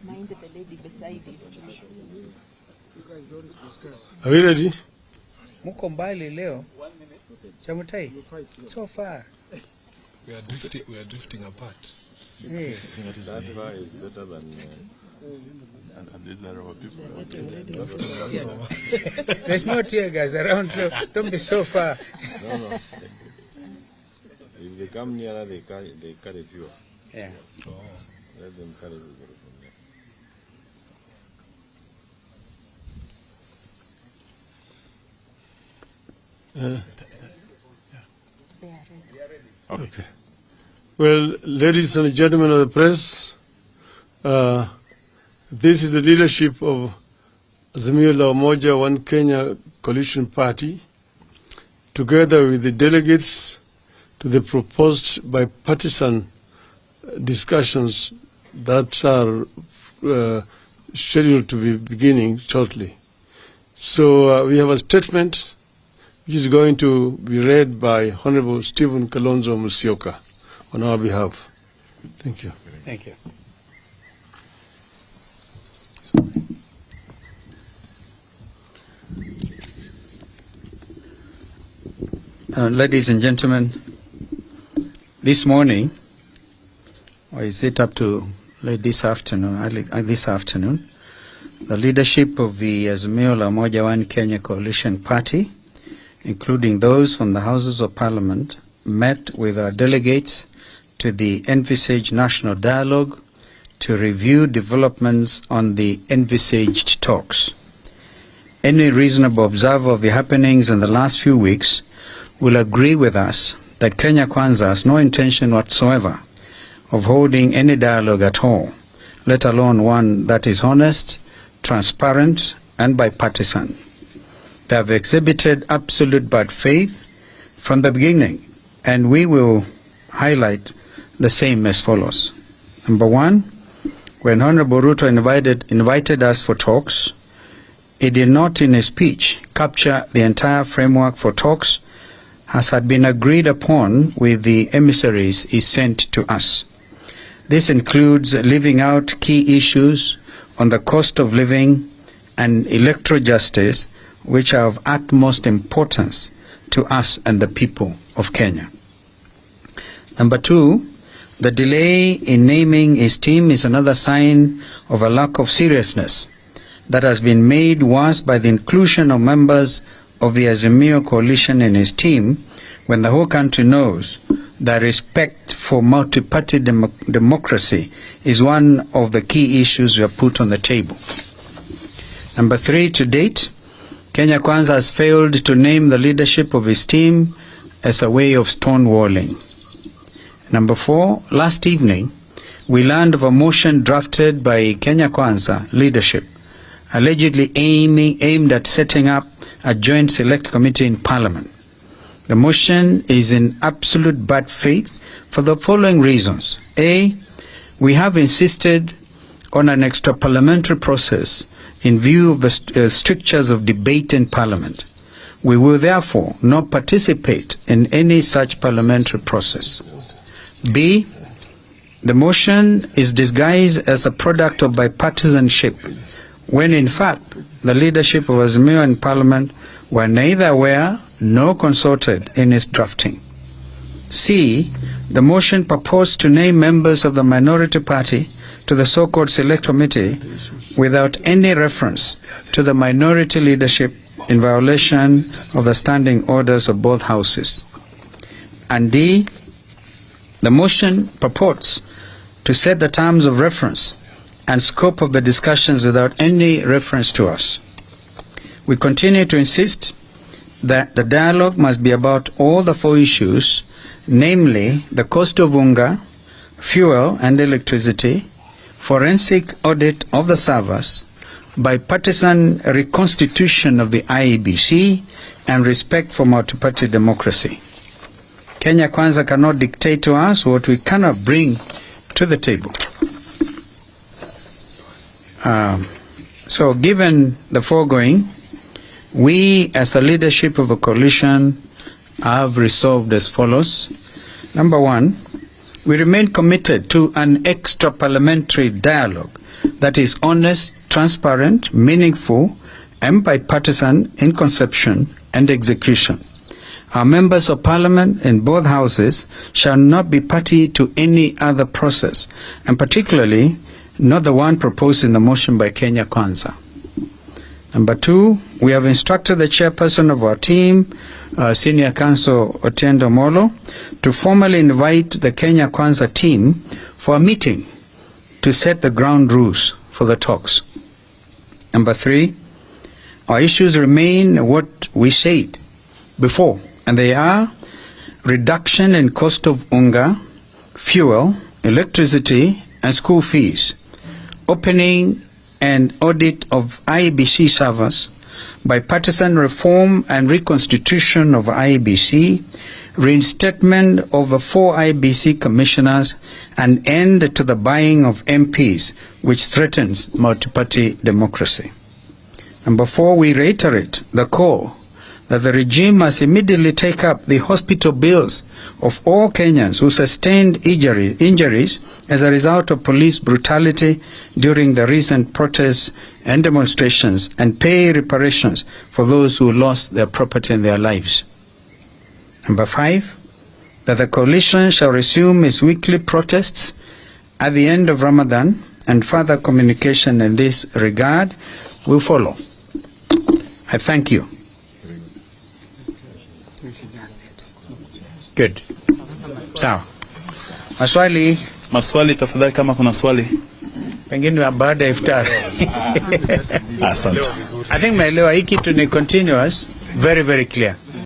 Mind the lady beside you. Are we ready? Muko mbali leo. Chamutai. So far. We are drifting apart. Hey. That far is better than and these are our people. There's no tear gas around, so don't be so far. No. If they come nearer, they carry fewer. Yeah. Oh. Let them carry from there. Okay. Well, ladies and gentlemen of the press, this is the leadership of Azimio la Umoja One Kenya Coalition Party, together with the delegates to the proposed bipartisan discussions that are scheduled to be beginning shortly. So we have a statement which is going to be read by Honorable Stephen Kalonzo Musyoka on our behalf. Thank you. Thank you. Ladies and gentlemen, this morning, or is it up to late this afternoon, the leadership of the Azimio la Umoja One Kenya Coalition Party, including those from the Houses of Parliament, met with our delegates to the envisaged national dialogue to review developments on the envisaged talks. Any reasonable observer of the happenings in the last few weeks will agree with us that Kenya Kwanza has no intention whatsoever of holding any dialogue at all, let alone one that is honest, transparent, and bipartisan. They have exhibited absolute bad faith from the beginning, and we will highlight the same as follows. Number one, when Honorable Ruto invited us for talks, he did not in his speech capture the entire framework for talks as had been agreed upon with the emissaries he sent to us. This includes leaving out key issues on the cost of living and electoral justice, which are of utmost importance to us and the people of Kenya. Number two, the delay in naming his team is another sign of a lack of seriousness that has been made worse by the inclusion of members of the Azimio coalition in his team, when the whole country knows that respect for multi-party democracy is one of the key issues we have put on the table. Number three, to date, Kenya Kwanza has failed to name the leadership of his team as a way of stonewalling. Number four, last evening, we learned of a motion drafted by Kenya Kwanza leadership, allegedly aimed at setting up a joint select committee in Parliament. The motion is in absolute bad faith for the following reasons. A, we have insisted on an extra-parliamentary process in view of the strictures of debate in Parliament. We will therefore not participate in any such parliamentary process. B, the motion is disguised as a product of bipartisanship, when in fact the leadership of Azimio in Parliament were neither aware nor consulted in its drafting. C, the motion proposed to name members of the minority party to the so-called select committee without any reference to the minority leadership, in violation of the standing orders of both houses. And D, the motion purports to set the terms of reference and scope of the discussions without any reference to us. We continue to insist that the dialogue must be about all the four issues, namely the cost of unga, fuel and electricity, forensic audit of the servers, bipartisan reconstitution of the IEBC, and respect for multi-party democracy. Kenya Kwanza cannot dictate to us what we cannot bring to the table. So given the foregoing, we as the leadership of a coalition have resolved as follows. Number one, we remain committed to an extra-parliamentary dialogue that is honest, transparent, meaningful, and bipartisan in conception and execution. Our members of parliament in both houses shall not be party to any other process, and particularly not the one proposed in the motion by Kenya Kwanza. Number two, we have instructed the chairperson of our team, Senior Counsel Otiendo Molo, to formally invite the Kenya Kwanza team for a meeting to set the ground rules for the talks. Number three, our issues remain what we said before, and they are reduction in cost of unga, fuel, electricity, and school fees, opening and audit of IEBC servers, bipartisan reform and reconstitution of IEBC, reinstatement of the 4 IEBC commissioners, and end to the buying of MPs, which threatens multi-party democracy. Number 4, we reiterate the call that the regime must immediately take up the hospital bills of all Kenyans who sustained injuries as a result of police brutality during the recent protests and demonstrations, and pay reparations for those who lost their property and their lives. Number 5, that the coalition shall resume its weekly protests at the end of Ramadan, and further communication in this regard will follow. I thank you. Good. Sawa. Maswali tafadhali, kama kuna swali. Pengine baada ya iftar. Asante. I think maelewa hii kitu ni continuous, very very clear.